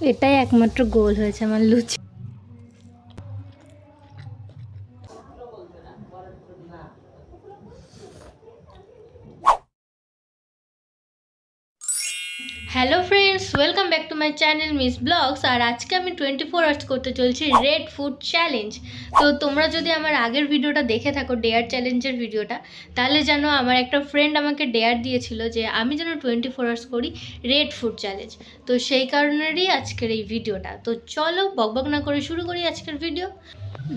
এটাই একমাত্র গোল হয়েছে আমার লুচি। Hello friends, welcome back to my channel miss blogs. আর আজকে আমি 24 আওয়ার্স করতে চলছি রেড ফুড চ্যালেঞ্জ। তো তোমরা যদি আমার আগের ভিডিওটা দেখে থাকো, ডেয়ার চ্যালেঞ্জের ভিডিওটা, তাহলে জানো আমার একটা ফ্রেন্ড আমাকে ডেয়ার দিয়েছিল যে আমি যেন 24 আওয়ার্স করি রেড ফুড চ্যালেঞ্জ। তো সেই কারণেরই আজকের এই ভিডিওটা। তো চলো বকবক না করে শুরু করি আজকের ভিডিও।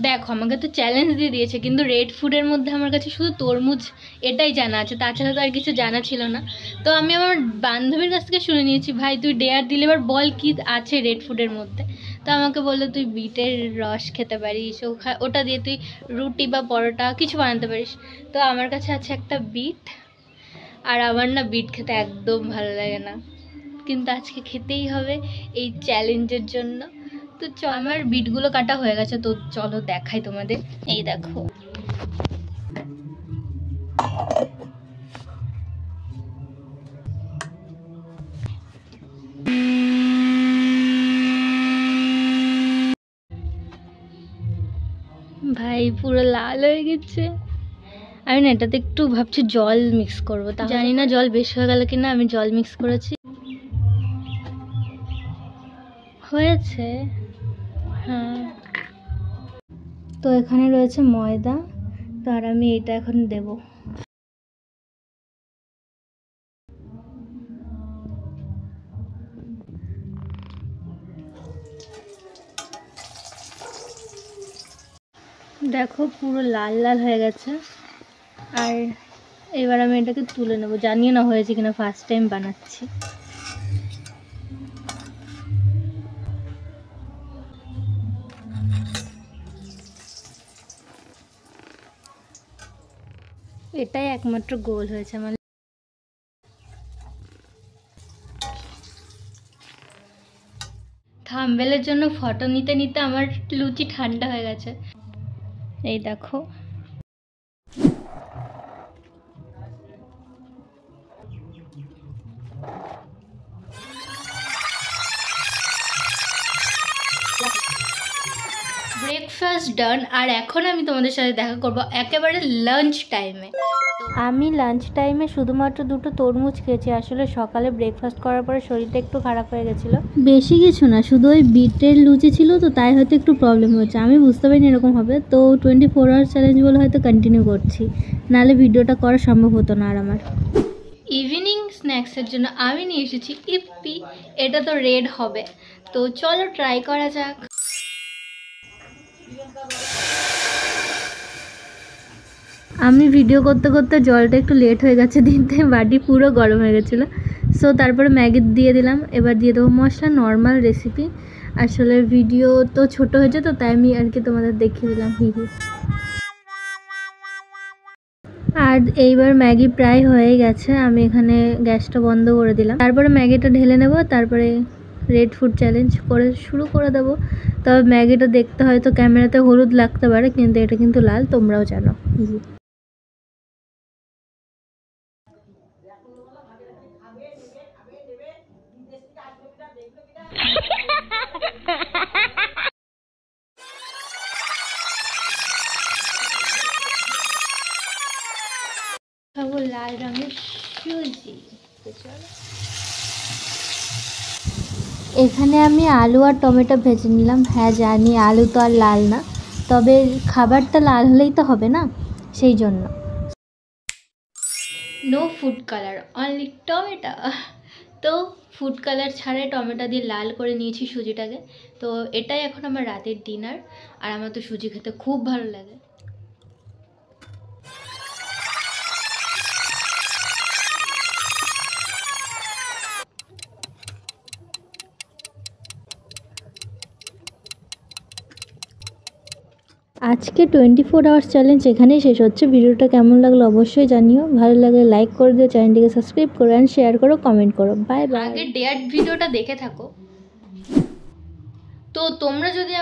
দেখো, আমাকে তো চ্যালেঞ্জ দিয়ে দিয়েছে, কিন্তু রেড ফুডের মধ্যে আমার কাছে শুধু তরমুজ এটাই জানা আছে, তাছাড়া তো আর কিছু জানা ছিল না। তো আমি আমার বান্ধবীর কাছ থেকে শুনে নিয়েছি, ভাই তুই ডেয়ার দিলে এবার বল কি আছে রেড ফুডের মধ্যে। তো আমাকে বললো তুই বিটের রস খেতে পারিস, ওটা দিয়ে তুই রুটি বা পরোটা কিছু বানাতে পারিস। তো আমার কাছে আছে একটা বিট, আর আমার না বিট খেতে একদম ভালো লাগে না, কিন্তু আজকে খেতেই হবে এই চ্যালেঞ্জের জন্য। তো আমার বিটগুলো কাটা হয়ে গেছে, তো চলো দেখাই তোমাদের। এই দেখো, ভাই পুরো লাল হয়ে গেছে। আমি না এটাতে একটু ভাবছি জল মিক্স করবো, তা জানি না জল বেশি হয়ে গেল কিনা। আমি জল মিক্স করেছি, হয়েছে। হ্যাঁ, তো এখানে রয়েছে ময়দা, তো আর আমি এটা এখন দেব। দেখো পুরো লাল লাল হয়ে গেছে। আর এবার আমি এটাকে তুলে নেব, জানিও না হয়েছে কিনা, ফার্স্ট টাইম বানাচ্ছি। এটাই একমাত্র গোল হয়েছে আমার। থাম্বনেলের জন্য ফটো নিতে নিতে আমার লুচি ঠান্ডা হয়ে গেছে। এই দেখো, ব্রেকফাস্ট ডান। আর এখন আমি তোমাদের সাথে দেখা করব একেবারে লাঞ্চ টাইমে। আমি লাঞ্চ টাইমে শুধুমাত্র দুটো তরমুজ খেয়েছি। আসলে সকালে ব্রেকফাস্ট করার পরে শরীরটা একটু খারাপ হয়ে গেছিলো, বেশি কিছু না, শুধু ওই বিটের লুচি ছিল, তো তাই হয়তো একটু প্রবলেম হচ্ছে। আমি বুঝতে পারিনি এরকম হবে, তো 24 আওয়ার চ্যালেঞ্জ বলে হয়তো কন্টিনিউ করছি, নাহলে ভিডিওটা করা সম্ভব হতো না আর আমার। ইভিনিং স্ন্যাক্সের জন্য আমি নিয়ে এসেছি ইপ্পি। এটা তো রেড হবে, তো চলো ট্রাই করা যাক। আমি ভিডিও করতে করতে জলটা একটু লেট হয়ে গেছে দিতে, বাটি পুরো গরম হয়ে গেছিলো। সো তারপরে ম্যাগি দিয়ে দিলাম। এবার দিয়ে দেবো মশলা, নর্মাল রেসিপি। আসলে ভিডিও তো ছোট হয়েছে, তো তাই আমি আর কি তোমাদের দেখিয়ে দিলাম। আর এইবার ম্যাগি প্রায় হয়ে গেছে, আমি এখানে গ্যাসটা বন্ধ করে দিলাম। তারপরে ম্যাগিটা ঢেলে নেব, তারপরে রেড ফুড চ্যালেঞ্জ করে শুরু করে দেবো। তবে ম্যাগিটা দেখতে হয়তো ক্যামেরাতে হলুদ লাগতে পারে, কিন্তু এটা কিন্তু লাল, তোমরাও জানো। খাবো লাল রঙের সুজি। এখানে আমি আলু আর টমেটো ভেজে নিলাম। হ্যাঁ জানি আলু তো আর লাল না, তবে খাবারটা লাল হলেই তো হবে না, সেই জন্য। No food colour, only tomato. তো ফুড কালার ছাড়াই টমেটো দিয়ে লাল করে নিয়েছি সুজিটাকে। তো এটাই এখন আমার রাতের ডিনার। আর আমার তো সুজি খেতে খুব ভালো লাগে। আজকে 24 আওয়ার্স চ্যালেঞ্জ এখানেই শেষ হচ্ছে। ভিডিওটা কেমন লাগলো অবশ্যই জানিও। ভালো লাগলে লাইক করে দিও, চ্যানেলটিকে সাবস্ক্রাইব করো, অ্যান্ড শেয়ার করো, কমেন্ট করো। Bye bye. আগে ডেয়ার ভিডিওটা দেখে থাকো। তো তোমরা যদি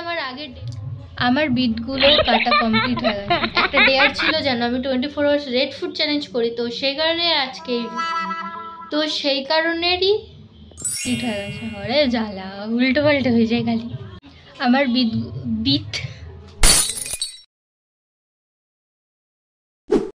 আমার বিটগুলো কাটা কমপ্লিট হয়ে গেছে। একটা ডেয়ার ছিল যেন আমি 24 আওয়ার্স রেড ফুড চ্যালেঞ্জ করি, তো সেই কারণে আজকে, তো সেই কারণেরই হিট হয়ে গেছে, হরে জ্বালা, উল্টো পাল্টে হয়ে যায় খালি। আমার বিট